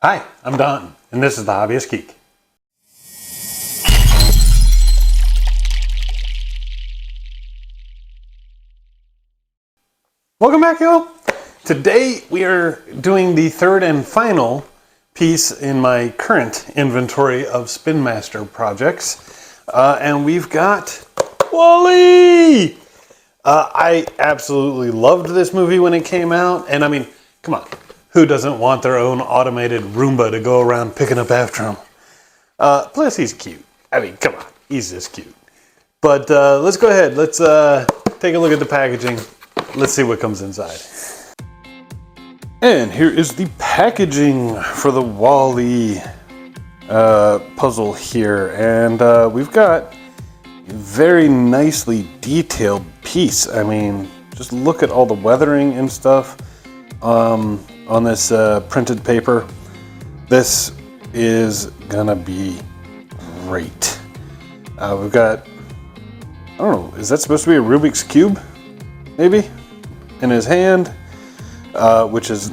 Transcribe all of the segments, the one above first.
Hi, I'm Don, and this is the Hobbyist Geek. Welcome back, y'all. Today we are doing the third and final piece in my current inventory of Spinmaster projects, and we've got Wall-E. I absolutely loved this movie when it came out, and I mean, come on. Who doesn't want their own automated Roomba to go around picking up after them? Plus, he's cute. I mean, come on, he's just cute. But let's go ahead. Let's take a look at the packaging. Let's see what comes inside. And here is the packaging for the Wall-E puzzle here. And we've got a very nicely detailed piece. I mean, just look at all the weathering and stuff. On this printed paper. This is gonna be great. We've got, I don't know, is that supposed to be a Rubik's Cube? Maybe? In his hand, which is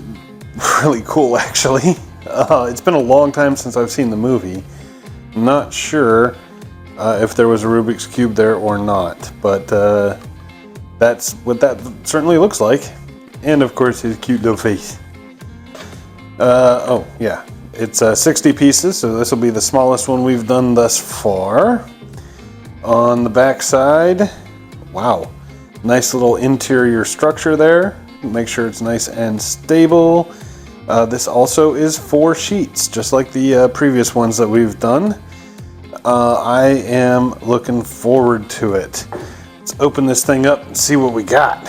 really cool actually. It's been a long time since I've seen the movie. Not sure if there was a Rubik's Cube there or not, but that's what that certainly looks like. And of course his cute little face. Oh yeah, it's 60 pieces, so this will be the smallest one we've done thus far. On the back side, wow, nice little interior structure there. Make sure it's nice and stable. This also is 4 sheets, just like the previous ones that we've done. I am looking forward to it. Let's open this thing up and see what we got.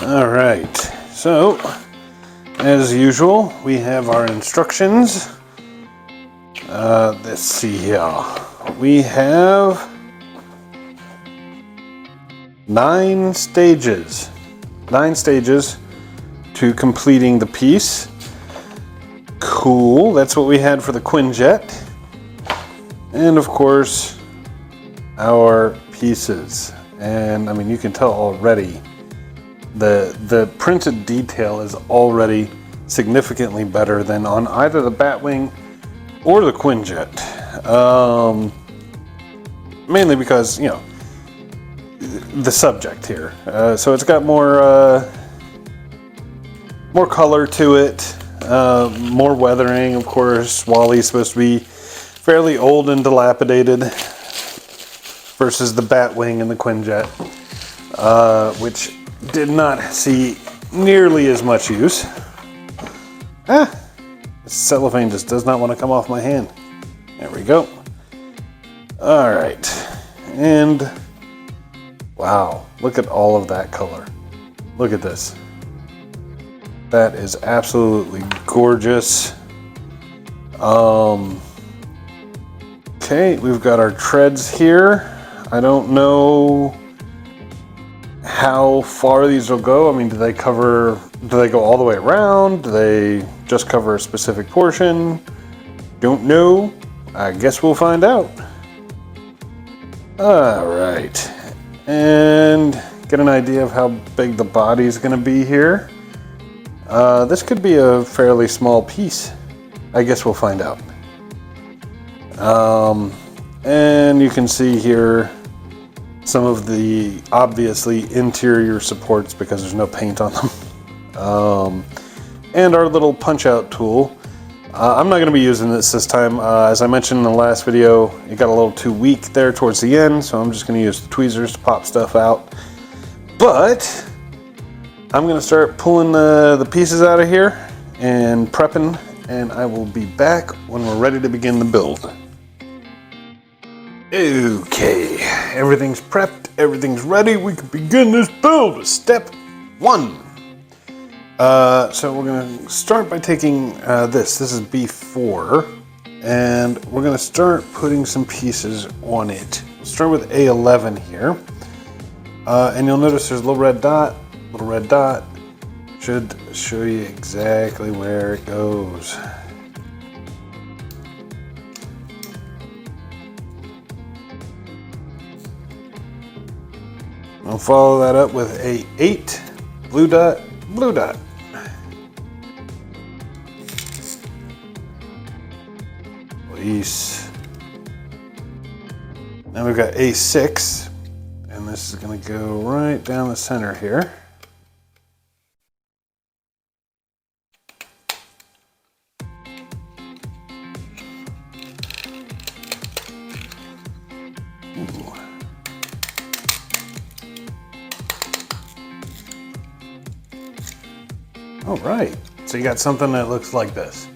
All right, so as usual, we have our instructions. Let's see here. We have 9 stages. 9 stages to completing the piece. Cool, that's what we had for the Quinjet. And of course, our pieces. And I mean, you can tell already the printed detail is already significantly better than on either the Batwing or the Quinjet. Mainly because, you know, the subject here. So it's got more color to it, more weathering, of course. Wall-E's supposed to be fairly old and dilapidated versus the Batwing and the Quinjet, which did not see nearly as much use. This cellophane just does not want to come off my hand. There we go. All right, and wow, look at all of that color. Look at this. That is absolutely gorgeous. Okay, we've got our treads here. I don't know how far these will go. I mean, do they go all the way around? Do they just cover a specific portion? Don't know. I guess we'll find out. All right, and get an idea of how big the body is going to be here. This could be a fairly small piece. I guess we'll find out. And you can see here some of the obviously interior supports because there's no paint on them. And our little punch out tool. I'm not going to be using this time. As I mentioned in the last video, it got a little too weak there towards the end, so I'm just going to use the tweezers to pop stuff out. But I'm going to start pulling the pieces out of here and prepping, and I will be back when we're ready to begin the build. Okay, everything's prepped, everything's ready. We can begin this build with step 1. So we're gonna start by taking this is B4, and we're gonna start putting some pieces on it. We'll start with A11 here, and you'll notice there's a little red dot, should show you exactly where it goes. I'll follow that up with a 8 blue dot, blue dot. Release. Now we've got a 6, and this is going to go right down the center here. Ooh. All right, so you got something that looks like this.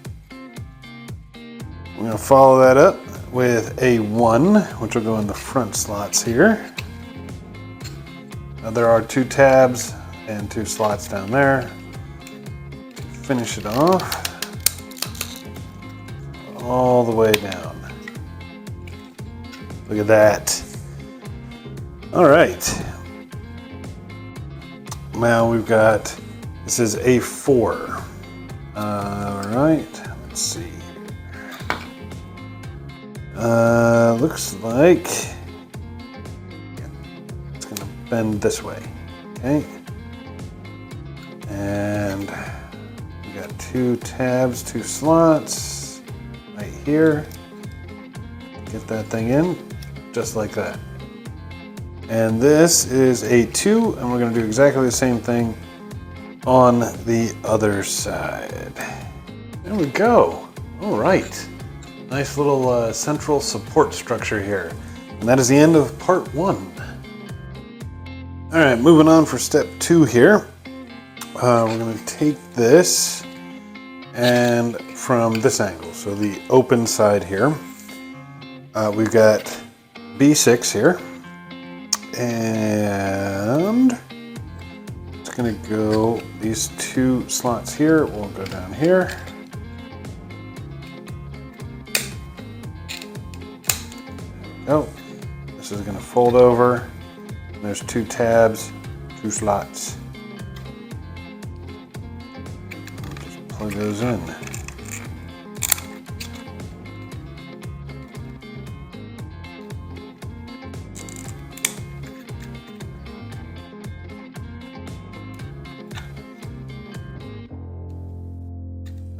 I'm going to follow that up with a 1, which will go in the front slots here. Now there are 2 tabs and 2 slots down there. Finish it off all the way down. Look at that. All right. Now we've got, this is a 4. All right, let's see. Looks like it's gonna bend this way, okay? And we got 2 tabs, 2 slots right here. Get that thing in, just like that. And this is a 2, and we're gonna do exactly the same thing on the other side. There we go. All right. Nice little central support structure here. And that is the end of part 1. All right, moving on for step 2 here. We're going to take this and from this angle, so the open side here, we've got B6 here. And it's going to go, these 2 slots here will go down here. Oh, this is going to fold over. There's 2 tabs, 2 slots. Just plug those in.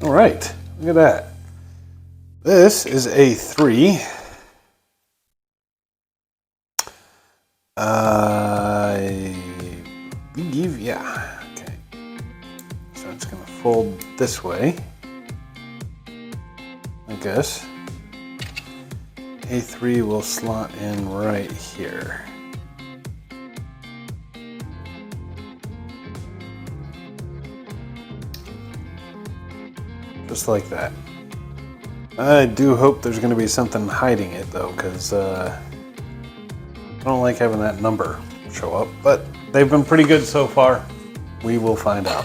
All right, look at that. This is a 3. I believe, yeah, okay. So it's gonna fold this way, I guess. A3 will slot in right here. Just like that. I do hope there's gonna be something hiding it though, because I don't like having that number show up, but they've been pretty good so far. We will find out.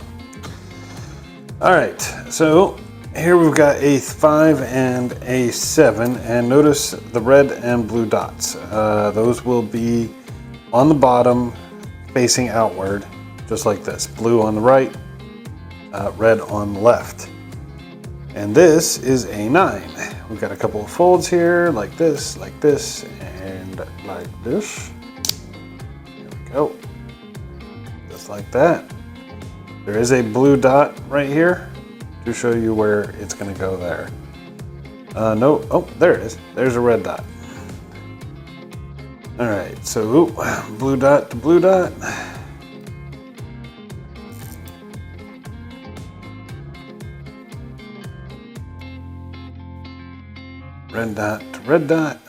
All right, so here we've got a 5 and a 7, and notice the red and blue dots. Those will be on the bottom, facing outward, just like this. Blue on the right, red on the left. And this is a 9. We've got a couple of folds here, like this, and like this. There we go. Just like that. There is a blue dot right here to show you where it's going to go there. No, oh, there it is. There's a red dot. All right, so blue dot to blue dot. Red dot to red dot.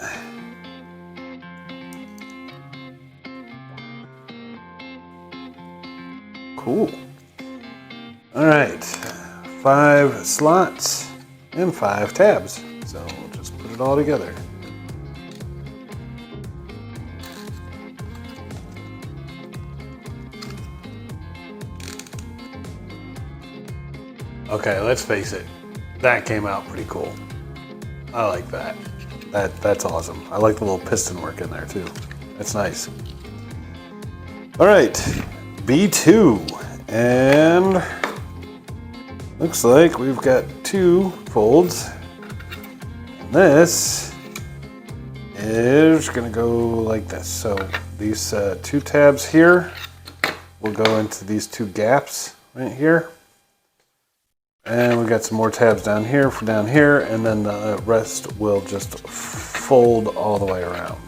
Cool. All right, 5 slots and 5 tabs. So we'll just put it all together. Okay, let's face it, that came out pretty cool. I like that. That's awesome. I like the little piston work in there too. That's nice. All right, B2, and looks like we've got 2 folds. And this is going to go like this. So these two tabs here will go into these two gaps right here. And we got some more tabs down here for down here, and then the rest will just fold all the way around.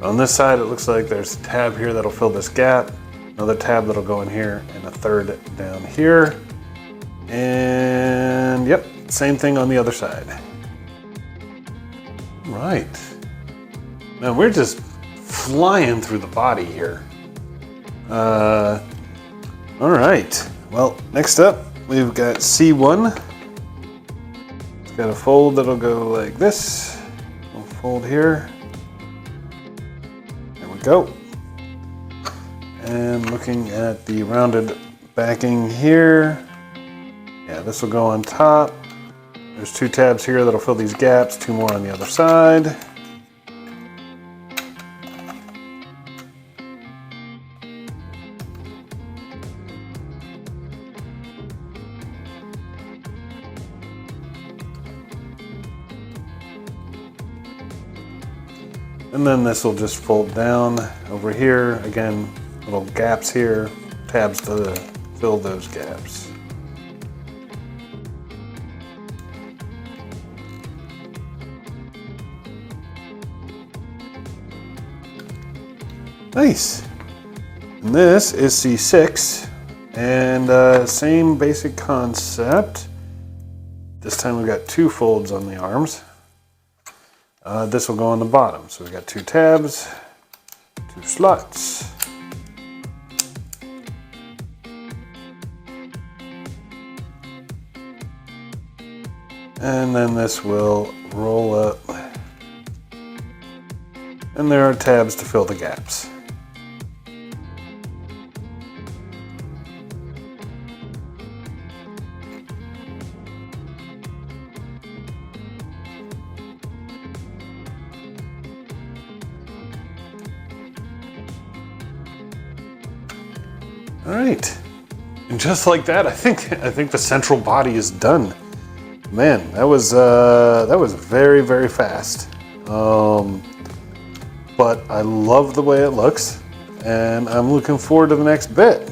On this side, it looks like there's a tab here that'll fill this gap, another tab that'll go in here, and a third down here. And yep, same thing on the other side. Right. Man, we're just flying through the body here. All right. Well, next up, we've got C1. It's got a fold that'll go like this. We'll fold here. Go. And looking at the rounded backing here, yeah, this will go on top. There's two tabs here that'll fill these gaps, two more on the other side. And then this will just fold down over here. Again, little gaps here, tabs to fill those gaps. Nice. And this is C6, and same basic concept. This time we've got two folds on the arms. This will go on the bottom. So we got two tabs, two slots. And then this will roll up. And there are tabs to fill the gaps. All right, and just like that, I think the central body is done. Man, that was very, very fast. But I love the way it looks, and I'm looking forward to the next bit.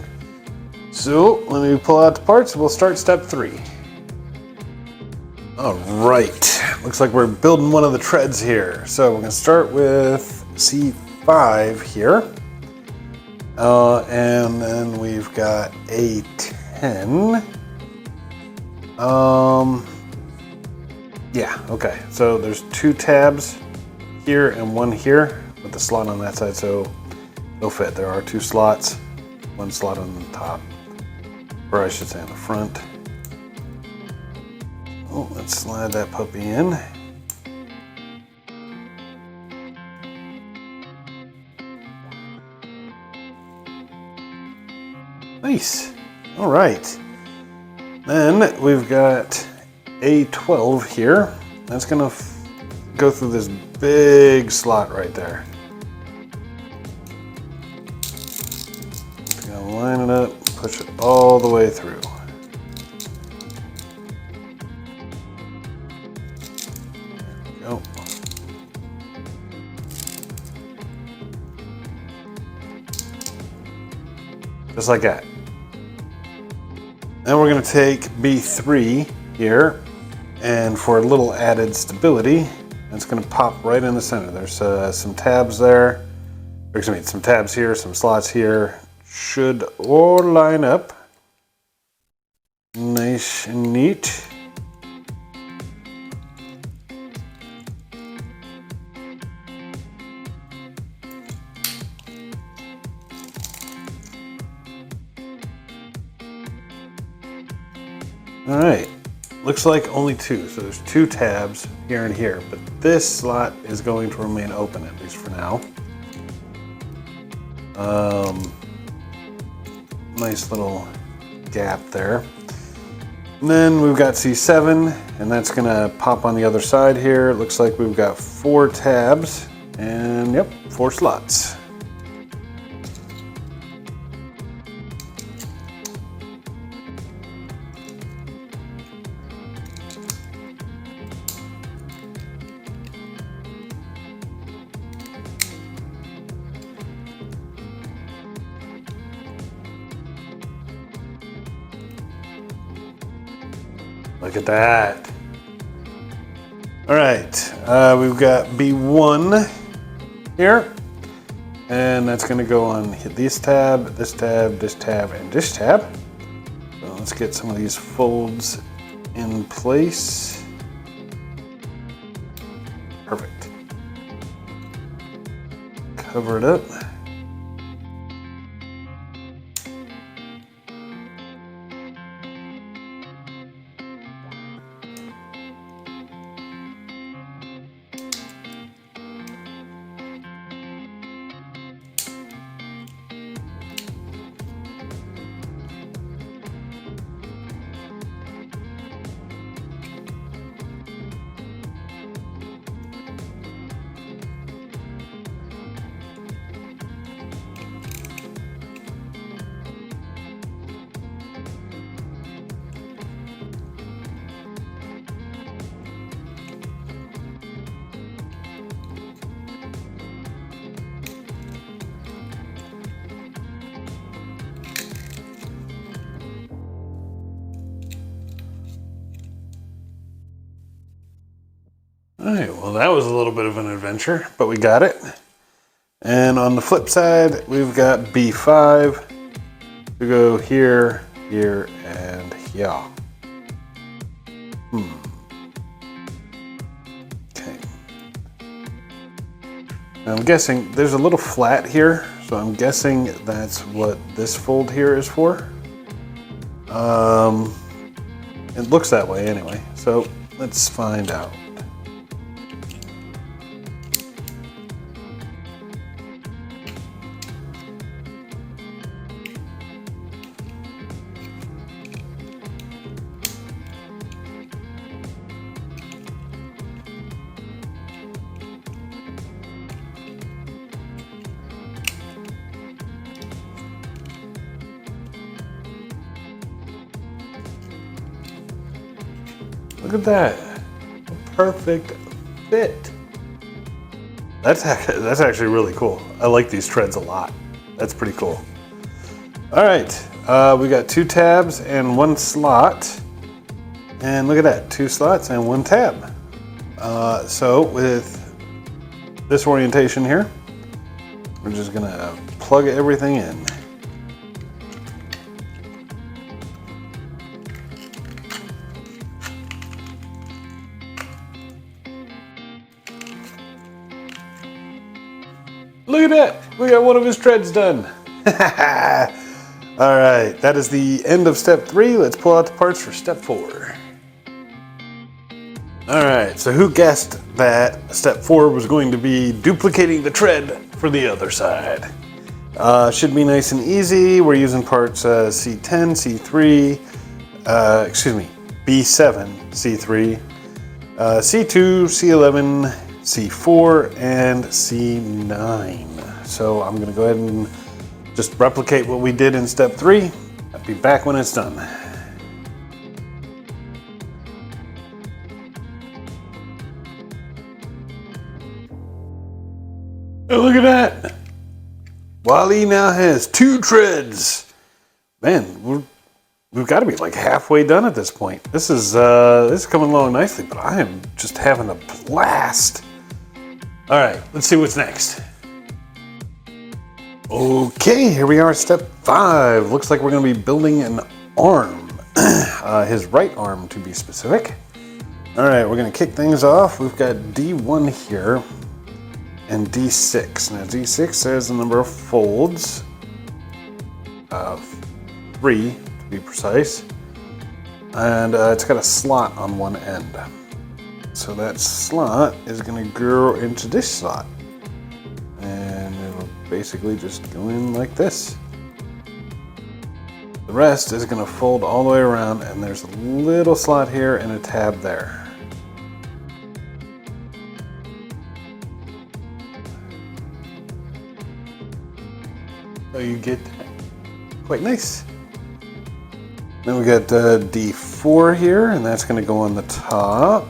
So let me pull out the parts and we'll start step 3. All right, looks like we're building one of the treads here. So we're gonna start with C5 here. And then we've got A10. Yeah, okay. So there's two tabs here and one here with the slot on that side, so it'll fit. There are two slots, one slot on the top, or I should say on the front. Oh, let's slide that puppy in. Nice. All right. Then we've got A12 here. That's gonna go through this big slot right there. Gonna line it up, push it all the way through. There we go. Just like that. Then we're going to take B3 here, and for a little added stability, it's going to pop right in the center. There's some tabs there, or excuse me, some tabs here, some slots here. Should all line up nice and neat. All right, looks like only two. So there's two tabs here and here, but this slot is going to remain open, at least for now. Nice little gap there. And then we've got C7, and that's gonna pop on the other side here. It looks like we've got 4 tabs, and yep, 4 slots. Look at that. All right, we've got B1 here, and that's gonna go on this tab, this tab, this tab, and this tab. So let's get some of these folds in place. Perfect. Cover it up. All right, well, that was a little bit of an adventure, but we got it. And on the flip side, we've got B5 to go here, here, and here. Okay. Now I'm guessing there's a little flat here, so I'm guessing that's what this fold here is for. It looks that way anyway, so let's find out. Look at that, a perfect fit. That's actually really cool. I like these treads a lot. That's pretty cool. All right, we got 2 tabs and 1 slot. And look at that, 2 slots and 1 tab. So with this orientation here, we're just gonna plug everything in. Look at that, we got one of his treads done. All right, that is the end of step 3. Let's pull out the parts for step 4. All right, so who guessed that step 4 was going to be duplicating the tread for the other side? Should be nice and easy. We're using parts C10, C3, excuse me, B7, C3, C2, C11, C4, and C9. So I'm gonna go ahead and just replicate what we did in step 3. I'll be back when it's done. Oh, look at that. Wall-E now has 2 treads. Man, we've got to be like halfway done at this point. This is coming along nicely, but I am just having a blast. All right, let's see what's next. Okay, here we are at step 5. Looks like we're gonna be building an arm, his right arm to be specific. All right, we're gonna kick things off. We've got D1 here and D6. Now D6 has the number of folds, 3 to be precise. and it's got a slot on one end. So that slot is going to grow into this slot, and it'll basically just go in like this. The rest is going to fold all the way around, and there's a little slot here and a tab there. So you get quite nice. Then we got D4 here, and that's going to go on the top.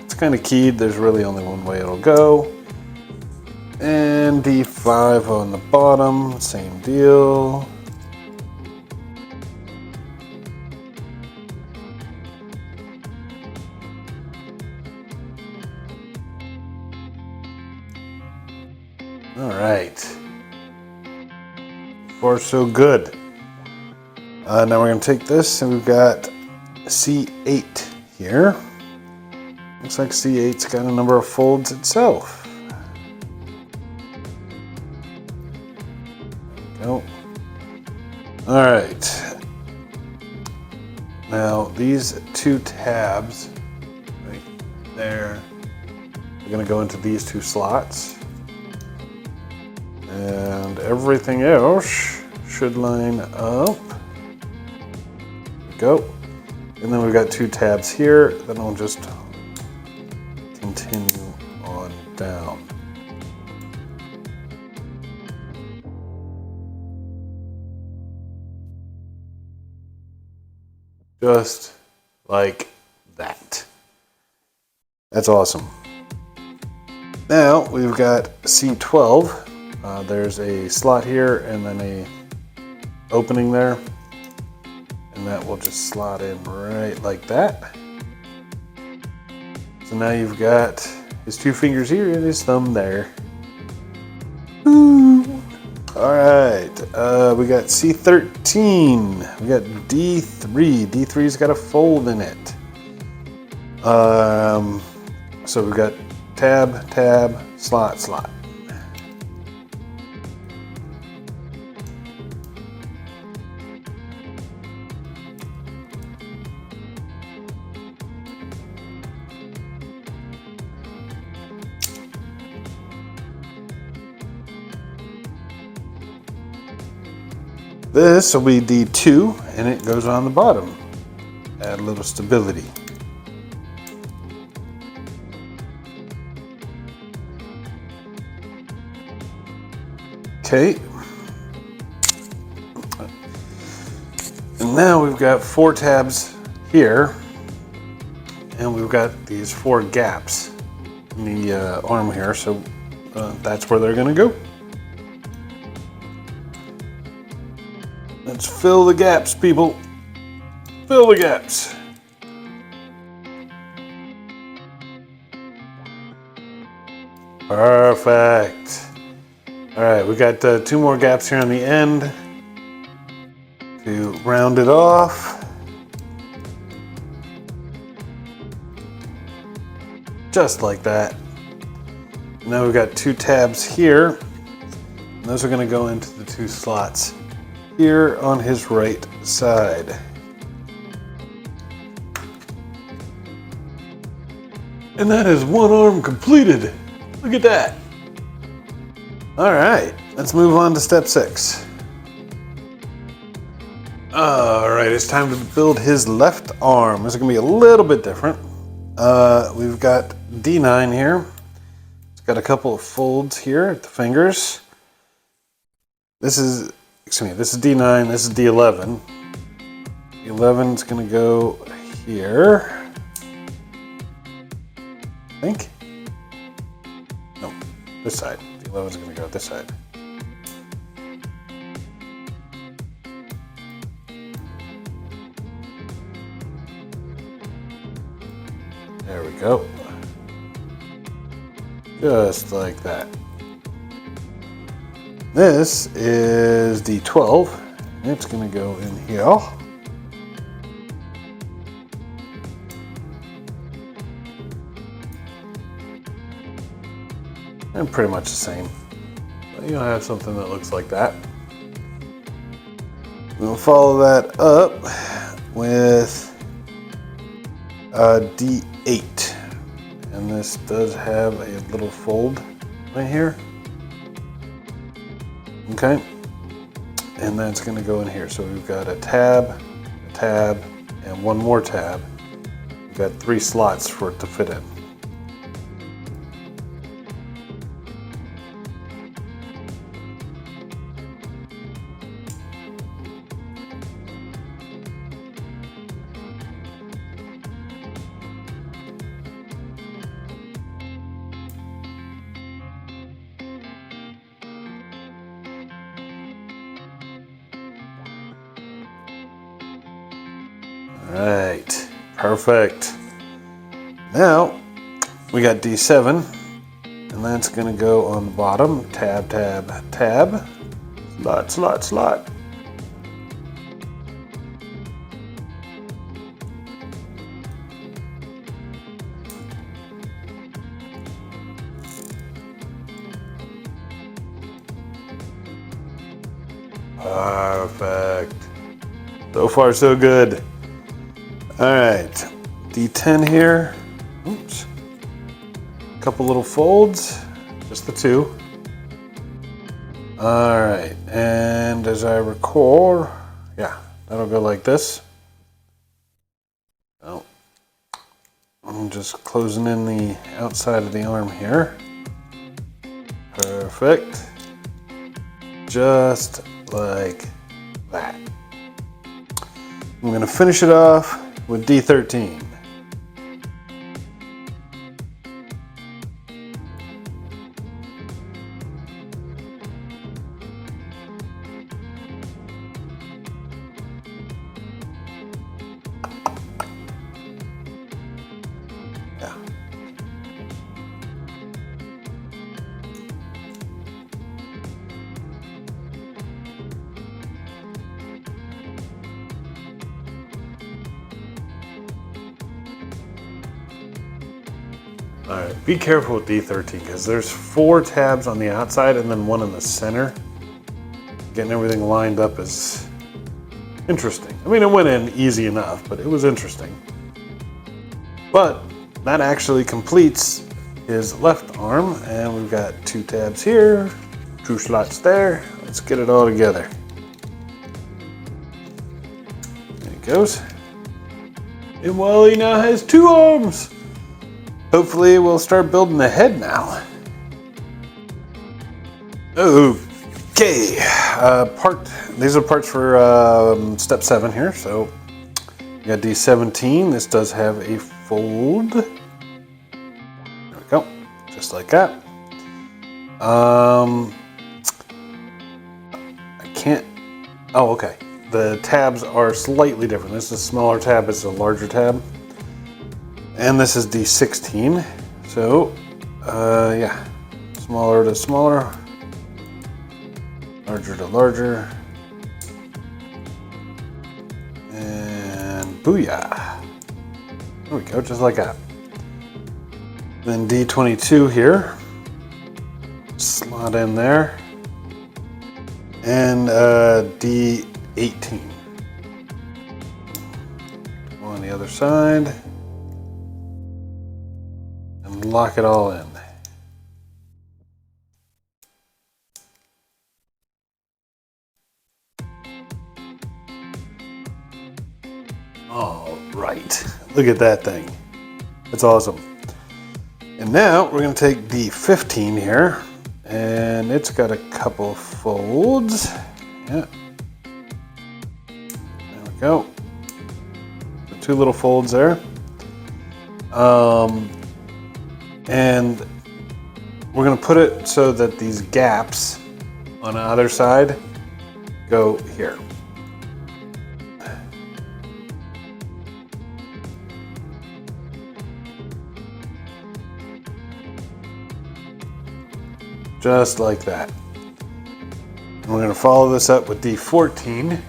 It's kind of keyed. There's really only one way it'll go. And D5 on the bottom, same deal. All right. Far so good. Now we're going to take this, and we've got C8 here. Looks like C8's got a number of folds itself. There we go. All right. Now these two tabs right there are going to go into these two slots. And everything else should line up. There we go. And then we've got two tabs here. Then I'll just continue on down. Just like that. That's awesome. Now we've got C12. There's a slot here and then a opening there, and that will just slot in right like that. So now you've got his two fingers here and his thumb there. Ooh. All right, we got C13. We got D3. D3's got a fold in it. So we've got tab, tab, slot, slot. This will be D2, and it goes on the bottom. Add a little stability. Okay. And now we've got four tabs here, and we've got these four gaps in the arm here, so that's where they're going to go. Let's fill the gaps, people. Fill the gaps. Perfect. All right, we got two more gaps here on the end to round it off. Just like that. Now we've got two tabs here. And those are going to go into the two slots here on his right side. And that is one arm completed. Look at that. All right, let's move on to step 6. All right, it's time to build his left arm. This is gonna be a little bit different. We've got D9 here. It's got a couple of folds here at the fingers. This is D9, this is D11. D11 is gonna go here, I think. No, this side. D11 is gonna go this side. There we go. Just like that. This is D12. It's going to go in here. And pretty much the same. But you'll have something that looks like that. We'll follow that up with D8. And this does have a little fold right here. Okay. And that's going to go in here. So we've got a tab, and one more tab. We've got 3 slots for it to fit in. Right, perfect. Now we got D7, and that's going to go on the bottom. Tab, tab, tab. Slot, slot, slot. Perfect. So far, so good. All right, D10 here. Oops. A couple little folds, just the 2. All right, and as I recall, yeah, that'll go like this. Oh, I'm just closing in the outside of the arm here. Perfect. Just like that. I'm gonna finish it off with D13. Yeah. All right, be careful with D13 because there's 4 tabs on the outside and then 1 in the center. Getting everything lined up is interesting. I mean, it went in easy enough, but it was interesting. But that actually completes his left arm, and we've got 2 tabs here, 2 slots there. Let's get it all together. There it goes. And Wall-E now has 2 arms. Hopefully we'll start building the head now. Okay, these are parts for step 7 here. So we got D17. This does have a fold. There we go, just like that. I can't. Oh, okay. The tabs are slightly different. This is a smaller tab. This is a larger tab. And this is D16, so yeah, smaller to smaller, larger to larger, and booyah. There we go, just like that. Then D22 here, slot in there, and D18. On the other side. Lock it all in. All right, look at that thing. That's awesome. And now we're going to take D15 here, and it's got a couple folds. Yeah. There we go. So 2 little folds there. And we're going to put it so that these gaps on the other side go here. Just like that. And we're going to follow this up with D14.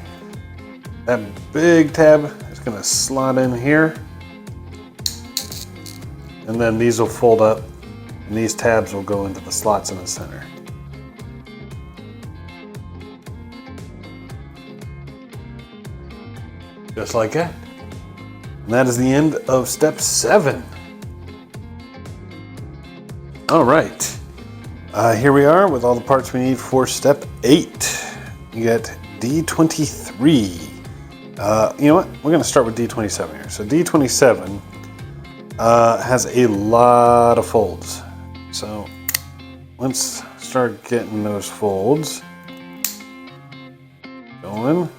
That big tab is going to slot in here. And then these will fold up, and these tabs will go into the slots in the center. Just like that. And that is the end of step 7. All right. Here we are with all the parts we need for step 8. You get D23. You know what? We're going to start with D27 here. So D27 has a lot of folds. So let's start getting those folds going.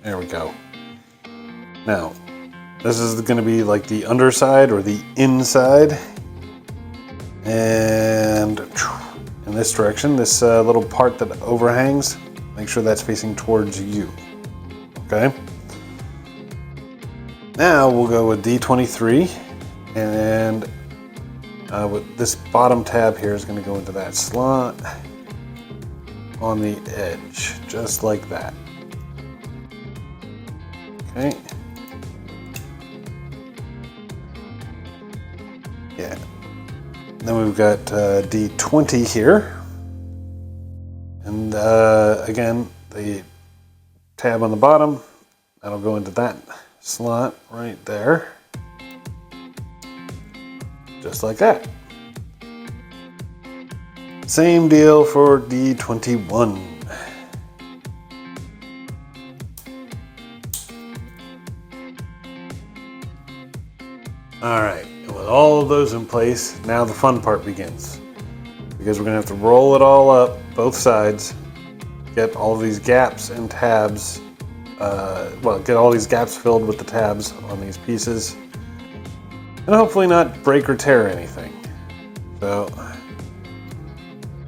There we go. Now, this is going to be like the underside or the inside. And in this direction, this little part that overhangs, make sure that's facing towards you. Okay? Now we'll go with D23, and with this bottom tab here is going to go into that slot on the edge, just like that. Okay. Yeah. Then we've got D20 here. And again, the tab on the bottom, that'll go into that slot right there. Just like that. Same deal for D21. All right, and with all of those in place, now the fun part begins. Because we're gonna have to roll it all up, both sides, get all these gaps and tabs, get all these gaps filled with the tabs on these pieces, and hopefully not break or tear anything. So,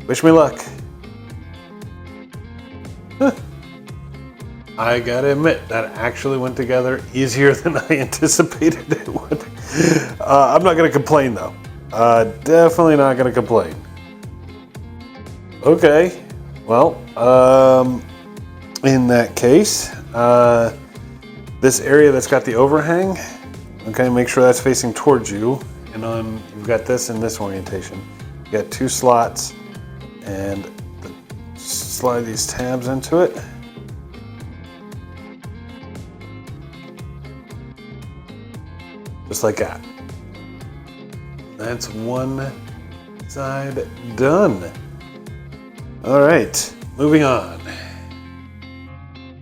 wish me luck. I gotta admit, that actually went together easier than I anticipated it would. I'm not gonna complain though. Definitely not gonna complain. Okay, well, in that case, this area that's got the overhang, okay, make sure that's facing towards you. And on, you've got this in this orientation. You got 2 slots, and slide these tabs into it. Just like that. That's one side done. All right, moving on.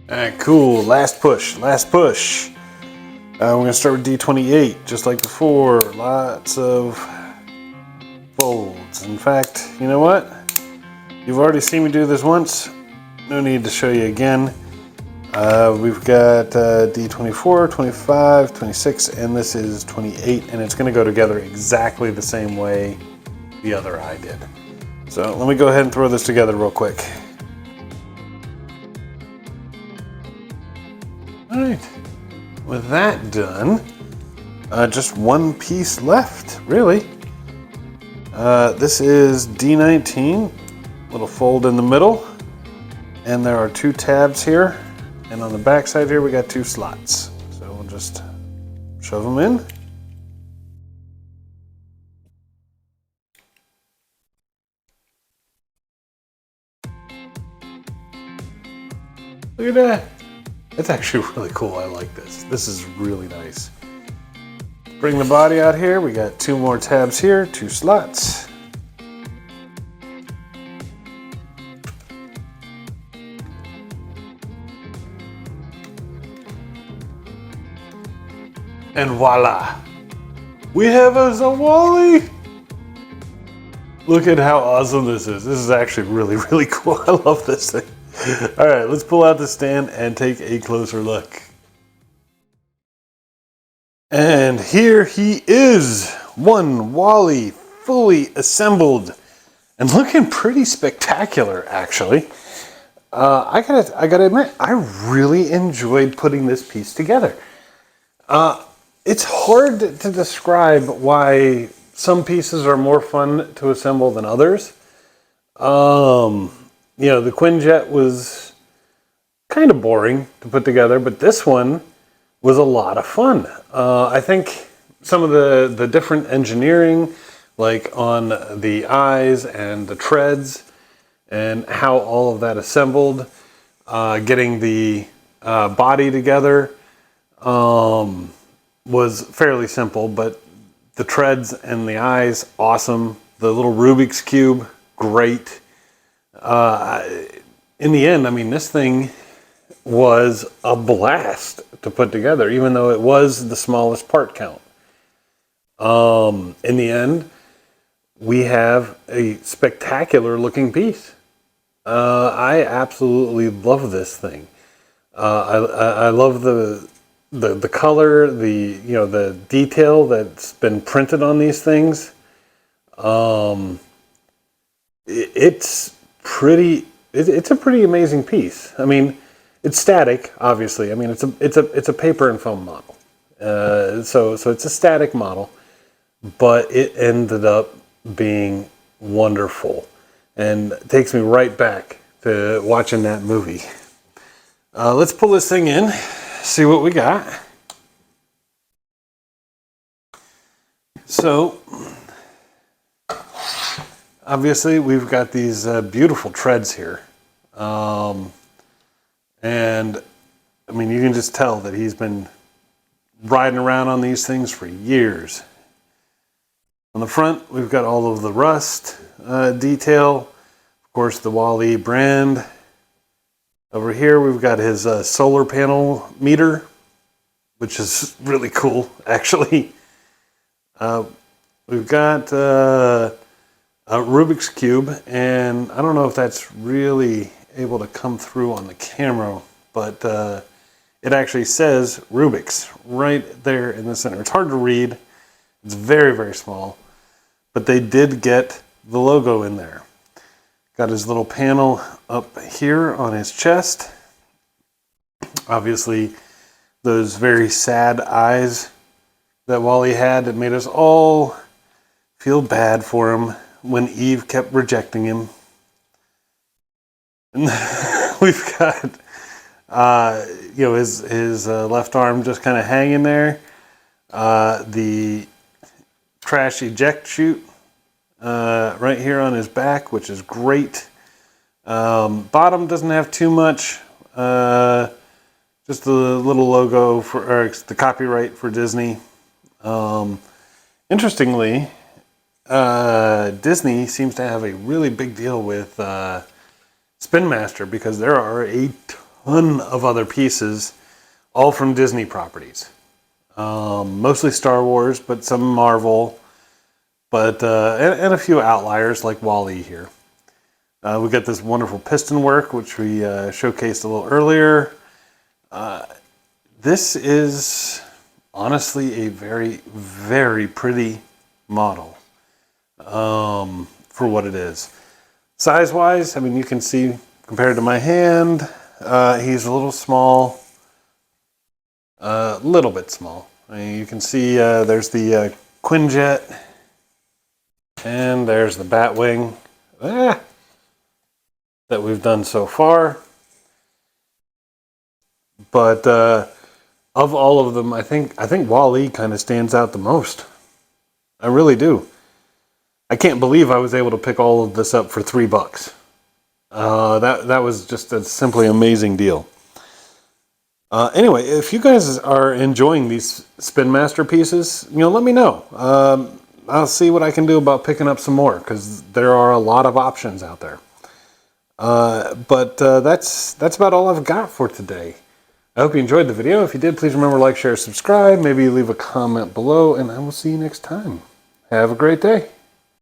All right, cool, last push, last push. We're gonna start with D28, just like before, lots of folds. In fact, you know what? You've already seen me do this once. No need to show you again. We've got D24, 25, 26, and this is 28, and it's gonna go together exactly the same way the other eye did. So let me go ahead and throw this together real quick. All right, with that done, just one piece left, really. This is D19, little fold in the middle, and there are 2 tabs here. And on the back side here, we got 2 slots. So we'll just shove them in. Look at that. That's actually really cool. I like this. This is really nice. Bring the body out here. We got 2 more tabs here, 2 slots. And voila, we have us a Wall-E. Look at how awesome this is. This is actually really, really cool. I love this thing. All right, let's pull out the stand and take a closer look. And here he is, one Wall-E fully assembled and looking pretty spectacular, actually. I gotta admit, I really enjoyed putting this piece together. It's hard to describe why some pieces are more fun to assemble than others. You know, the Quinjet was kind of boring to put together, but this one was a lot of fun. I think some of the different engineering, like on the eyes and the treads, and how all of that assembled, Getting the body together was fairly simple, but the treads and the eyes, awesome. The little Rubik's Cube, great. In the end, I mean, this thing was a blast to put together, even though it was the smallest part count. In the end, we have a spectacular looking piece. I absolutely love this thing. I love the color, the detail that's been printed on these things. It's a pretty amazing piece. I mean, it's static, obviously. I mean, it's a paper and foam model. So it's a static model, but it ended up being wonderful, and it takes me right back to watching that movie. Let's pull this thing in, see what we got. So, obviously, we've got these beautiful treads here. And, I mean, you can just tell that he's been riding around on these things for years. On the front, we've got all of the rust detail. Of course, the Wall-E brand. Over here, we've got his solar panel meter, which is really cool, actually. We've got a Rubik's Cube, and I don't know if that's really able to come through on the camera, but it actually says Rubik's right there in the center. It's hard to read. It's very, very small, but they did get the logo in there. Got his little panel up here on his chest. Obviously, those very sad eyes that Wall-E had, it made us all feel bad for him when Eve kept rejecting him. And we've got, his left arm just kind of hanging there. The trash eject chute right here on his back, which is great. Bottom doesn't have too much. Just the little logo or the copyright for Disney. Interestingly, Disney seems to have a really big deal with Spinmaster, because there are a ton of other pieces, all from Disney properties. Mostly Star Wars, but some Marvel, but and a few outliers like Wall-E here. We got this wonderful piston work, which we showcased a little earlier. This is honestly a very, very pretty model for what it is. Size-wise, I mean, you can see compared to my hand, he's a little small, little bit small. I mean, you can see there's the Quinjet, and there's the Batwing that we've done so far. But of all of them, I think Wall-E kind of stands out the most. I really do. I can't believe I was able to pick all of this up for $3. That was just a simply amazing deal. Anyway, if you guys are enjoying these Spinmaster pieces, let me know. I'll see what I can do about picking up some more, because there are a lot of options out there. But that's about all I've got for today. I hope you enjoyed the video. If you did, please remember to like, share, subscribe. Maybe leave a comment below, and I will see you next time. Have a great day.